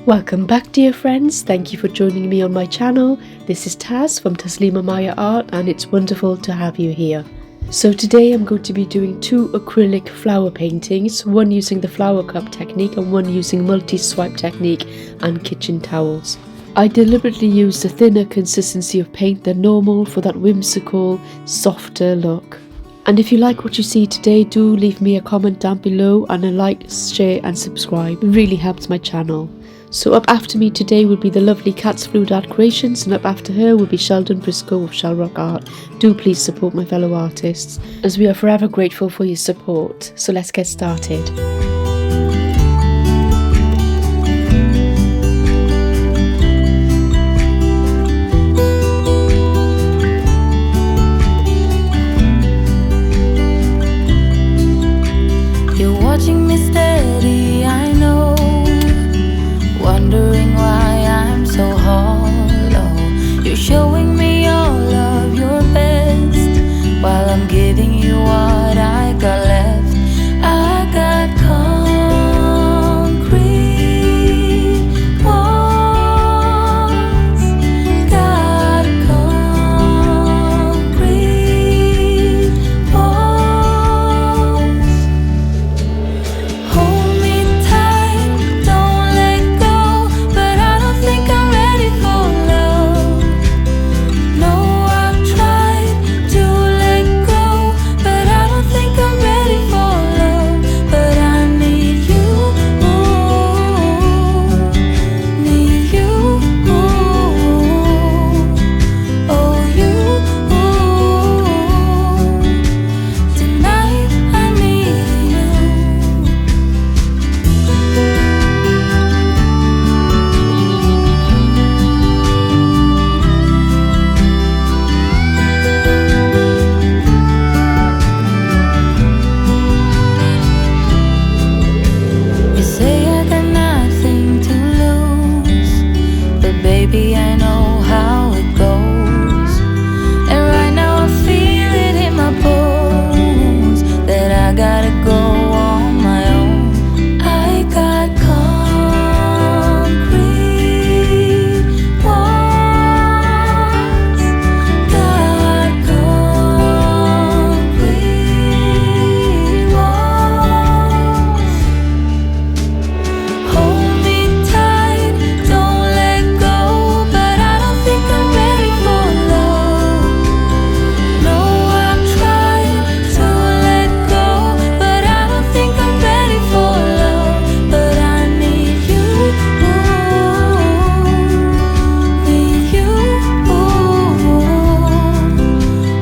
Welcome back, dear friends. Thank you for joining me on my channel. This is Taz from Taslima Maya Art, and it's wonderful to have you here. So today I'm going to be doing two acrylic flower paintings, one using the flower cup technique and one using multi-swipe technique and kitchen towels. I deliberately used a thinner consistency of paint than normal for that whimsical, softer look. And if you like what you see today, do leave me a comment down below and a like, share and subscribe. It really helps my channel. So up after me today will be the lovely Cat's Fluid Art Creations, and up after her will be Sheldon Briscoe of Shell Rock Art. Do please support my fellow artists, as we are forever grateful for your support. So let's get started. You're watching me steady, I know, wondering why I'm so hollow. You're showing me all of your best, while I'm giving you what I got left. I got concrete walls, got concrete walls. Hold me tight, don't let go, but I don't think I'm ready for love. No, I've tried to let go, but I don't think I'm ready for love. But I need you, need you, oh you. Tonight I need you. You say I got nothing to lose, but baby, I know how it goes. And right now I feel it in my bones that I gotta go on my own. I got concrete walls, got concrete walls. Hold me tight, don't let go, but I don't think I'm ready for love. No, I've tried to let go, but I don't think I'm ready for love. But I need you, need you,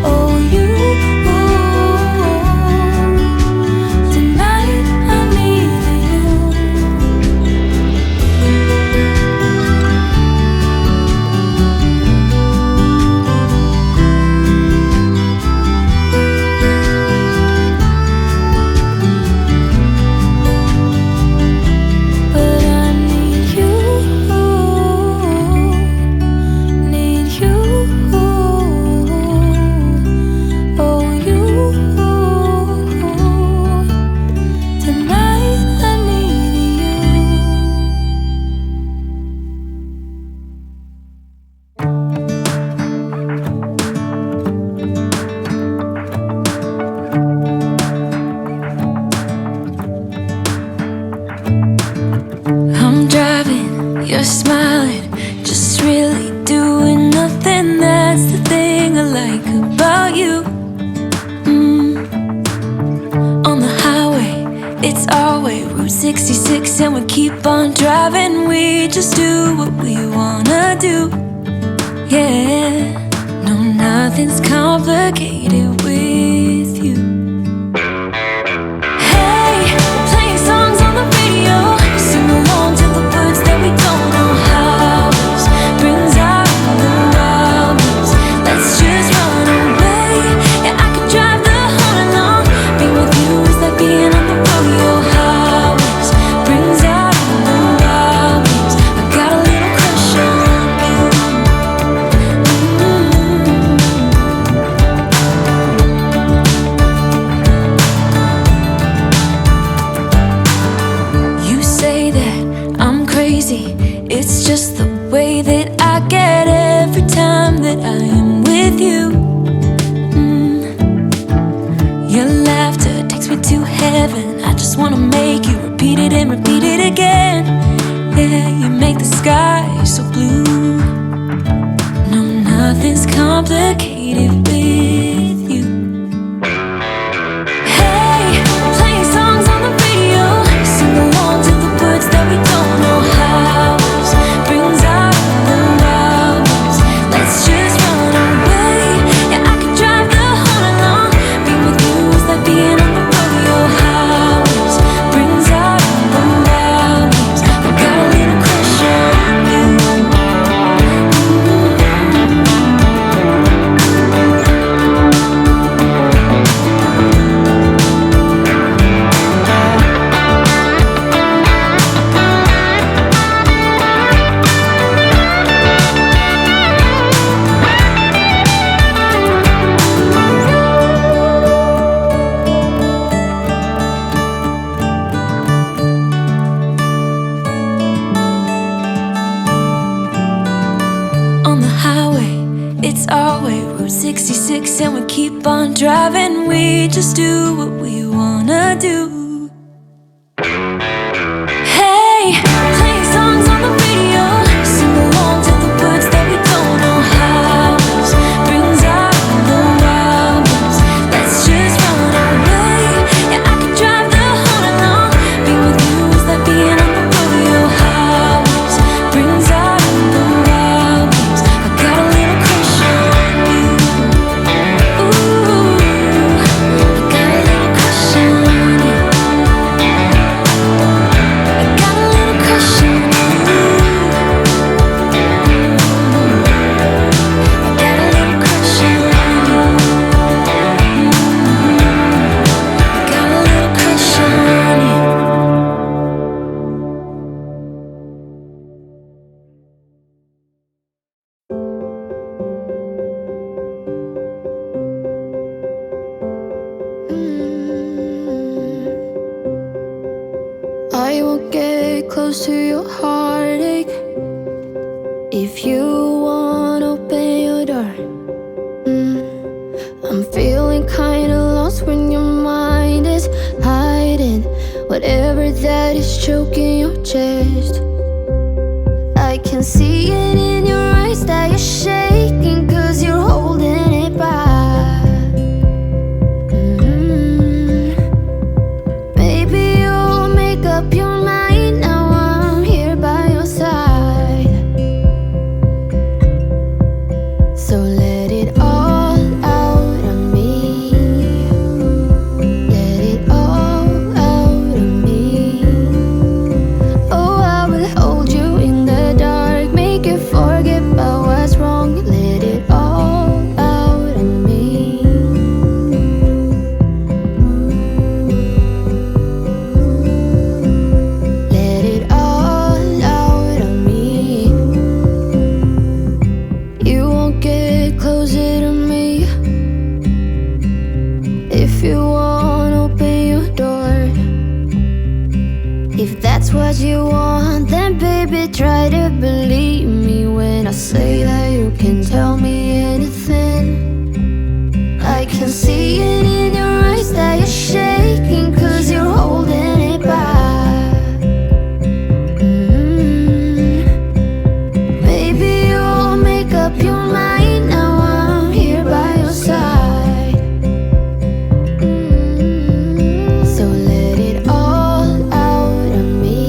oh you. Tonight I need you. But I need you, need you, oh you. Tonight I need you. I'm driving, you're smiling, just really doing nothing. That's the thing I like about you. On the highway, it's our way, Route 66, and we keep on driving. We just do what we wanna do. Yeah, no, nothing's complicated with you. Hey, playing songs on the radio, sing along to the words that we don't know how. Brings out the wildness. Let's just run away. Yeah, I could drive the whole along. Being with you is like being on the rodeo highways. Brings out the wildness. I got a little crush on you. crazy. It's just the way that I get every time that I am with you. Your laughter takes me to heaven. I just wanna make you repeat it and repeat it again. Yeah, you make the sky so blue. No, nothing's complicated with you. Hey, playing songs on the radio, sing along to the words that we don't know how. Brings out the wildness. Let's just run away. Yeah, I could drive the whole night long. Being with you is like being on the rodeo highways. Brings out the wildness. I got a little crush on you. On the highway, it's our way, Route 66, and we keep on driving. We just do what we wanna do. Hey, playing songs on the radio, sing along to the words that we don't know how. Brings out the wildness. Let's just run away. Yeah, I could drive the whole night long. Being with you is like being on the rodeo highways. Brings out the wildness. I got a little crush on you. Ooh, I got a little crush on you. I got a little crush on you. I got a little crush on you. I got a little crush on you. I won't get close to your heartache if you won't open your door. I'm feeling kinda lost when your mind is hiding whatever that is choking your chest. I can see it in your eyes that you're shaking 'cause you're holding it back. Maybe you'll make up your mind now I'm here by your side. So let it all out of me. Let it all out of me. Oh, I will hold you in the dark, make you forget about what's wrong. Let it all out of me. Let it all out of me. You won't get closer to me if you won't open your door. If that's what you want, then baby try to believe me when I say that you can tell me anything. I can see it in your eyes that you're shaking 'cause you're holding it back. Maybe you'll make up your mind now I'm here by your side. So let it all out of me.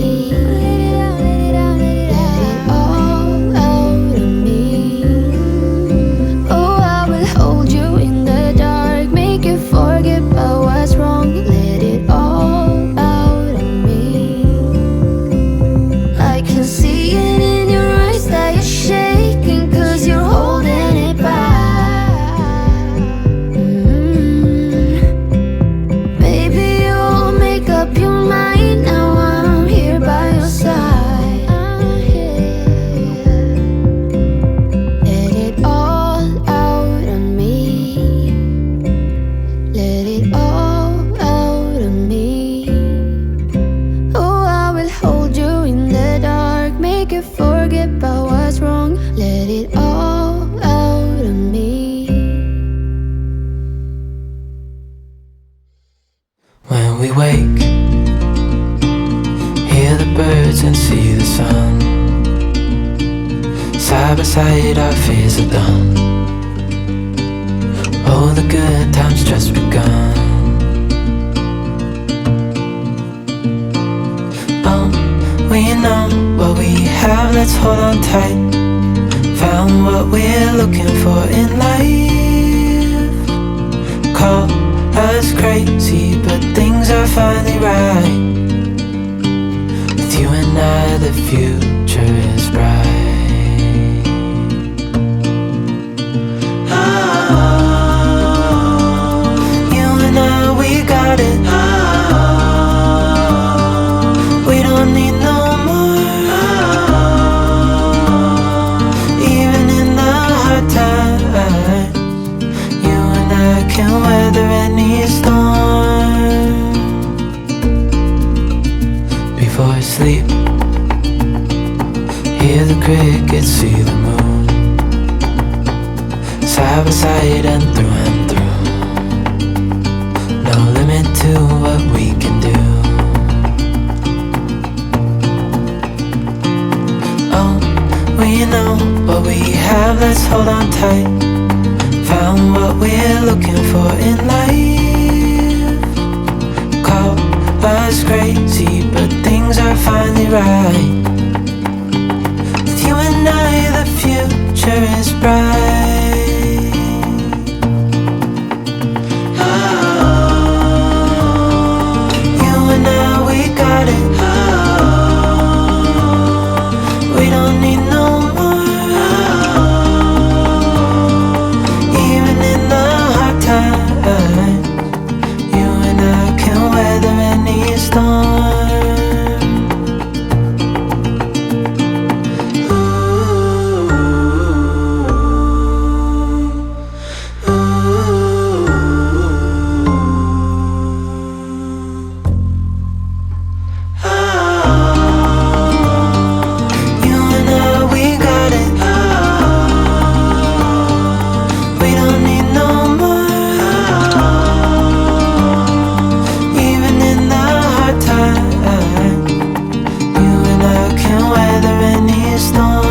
Let it all out of me. Oh, I will hold you in the dark, make you forget about what's wrong. sun. Side by side our fears are done. Oh, the good times just begun. Oh, we know what we have, let's hold on tight. Found what we're looking for in life. Call us crazy, but things are finally right. With you and I, the future is bright. Oh, you and I, we got it. Oh, we don't need no more. Oh, even in the hard times, you and I can weather any storm. Before I sleep, hear the crickets, see the moon. Side by side and through. No limit to what we can do. Oh, we know what we have, let's hold on tight. Found what we're looking for in life. Call us crazy, but things are finally right. With you and I, the future is bright. Oh, you and I, we got it. Oh, we don't need no more. Even in the hard times, you and I can weather any storm. You and I, we got it. We don't need no more. Even in the hard times, you and I can weather any storm.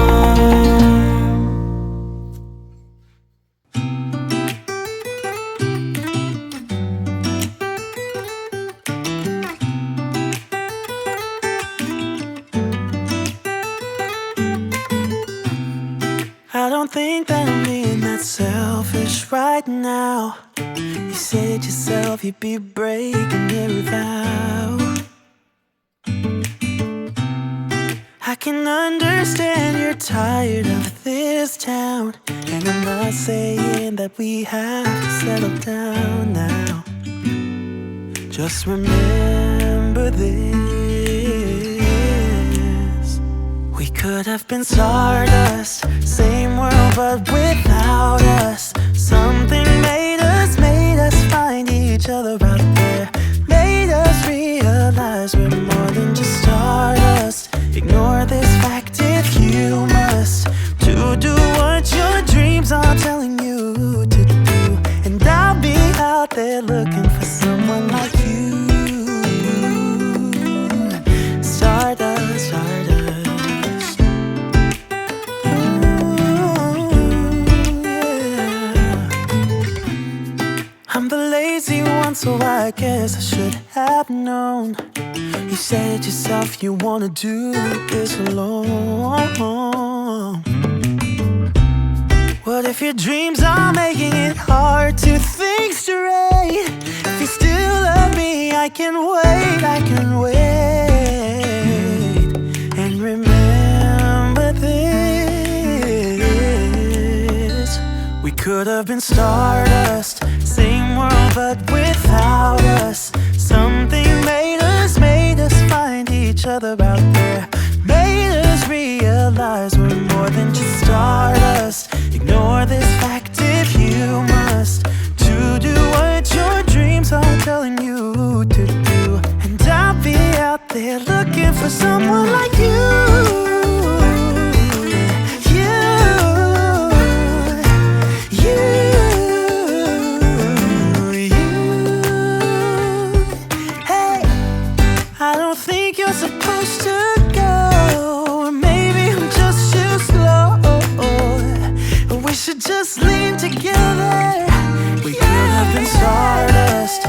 I don't think that I'm being that selfish right now. You said yourself you'd be breaking every vow. I can understand you're tired of this town, and I'm not saying that we have to settle down now. Just remember this: we could have been stardust, same world but without us. Something made us find each other out there. Made us realize we're more than just stardust. Ignore this fact if you must, to do what your dreams are telling you to do. And I'll be out there looking for someone like you. Stardust, stardust. I'm the lazy one, so I guess I should have known. You said yourself you wanna do this alone. What if your dreams are making it hard to think straight? If you still love me, I can wait, I can wait. And remember this: we could have been stardust, same world but without us. Something made us find each other out there. Made us realize we're more than just stardust. Ignore this fact if you must, to do what your dreams are telling you to do. And I'll be out there looking for someone like you. Supposed to go should just lean together. We could have been stardust,